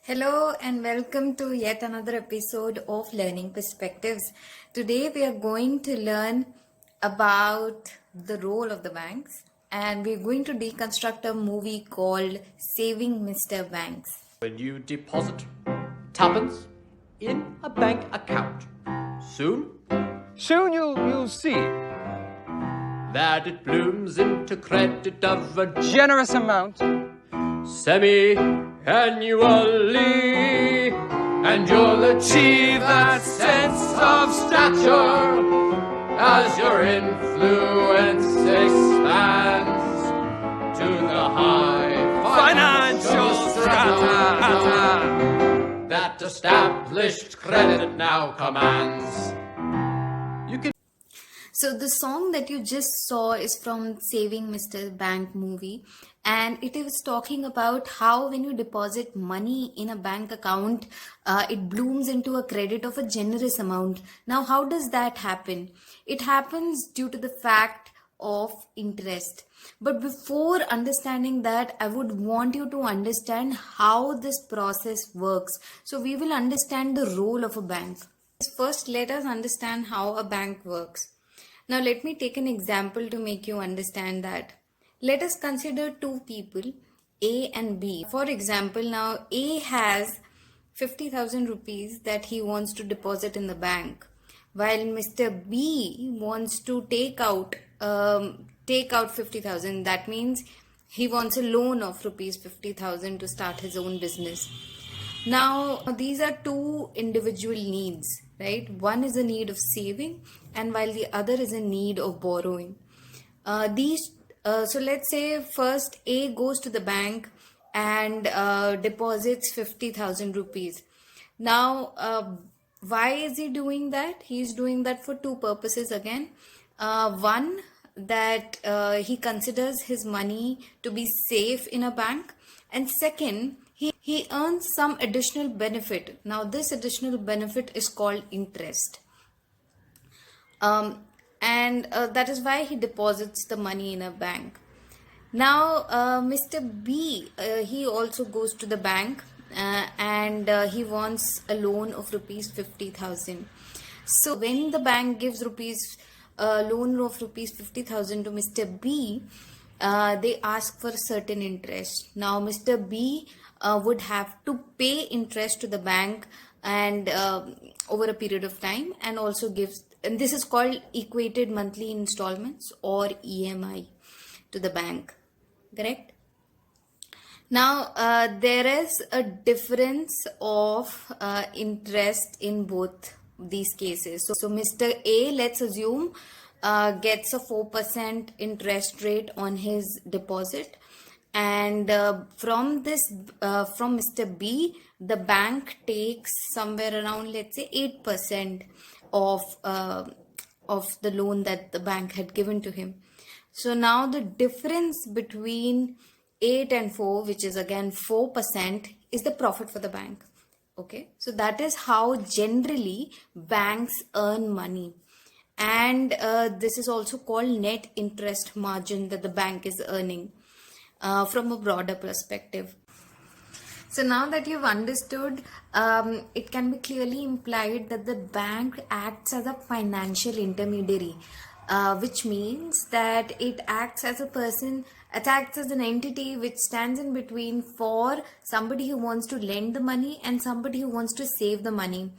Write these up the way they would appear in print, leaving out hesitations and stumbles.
Hello and welcome to yet another episode of Learning Perspectives. Today we are going to learn about the role of the banks and we're going to deconstruct a movie called Saving Mr. Banks. When you deposit tuppence in a bank account, soon you'll see that it blooms into credit of a generous amount. semi-annually, and you'll achieve that sense of stature as your influence expands to the high financial strata that established credit now commands. So the song that you just saw is from Saving Mr. Bank movie, and it is talking about how when you deposit money in a bank account, it blooms into a credit of a generous amount. Now, how does that happen? It happens due to the fact of interest. But before understanding that, I would want you to understand how this process works. So we will understand the role of a bank. First, let us understand how a bank works. Now, let me take an example to make you understand that. Let us consider two people, A and B. For example, now A has 50,000 rupees that he wants to deposit in the bank, while Mr. B wants to take out 50,000. That means he wants a loan of rupees 50,000 to start his own business. Now, these are two individual needs, right? One is a need of saving, and while the other is a need of borrowing. So let's say first A goes to the bank and deposits 50,000 rupees. Now, why is he doing that? He's doing that for two purposes again. One, that he considers his money to be safe in a bank, and second, he earns some additional benefit. Now, this additional benefit is called interest. And that is why he deposits the money in a bank. Now, Mr. B, he also goes to the bank and he wants a loan of rupees 50,000. So when the bank gives loan of rupees 50,000 to Mr. B, they ask for a certain interest. Now, Mr. B would have to pay interest to the bank and over a period of time, and also and this is called equated monthly installments or EMI to the bank, correct? Now, there is a difference of interest in both these cases. So Mr. A, let's assume, gets a 4% interest rate on his deposit, and from Mr. B, the bank takes somewhere around, let's say, 8% of the loan that the bank had given to him. So now the difference between 8 and 4, which is again 4%, is the profit for the bank. Okay, so that is how generally banks earn money. And this is also called net interest margin that the bank is earning from a broader perspective. So now that you've understood, it can be clearly implied that the bank acts as a financial intermediary, which means that it acts as an entity which stands in between for somebody who wants to lend the money and somebody who wants to save the money,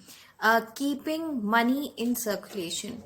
keeping money in circulation.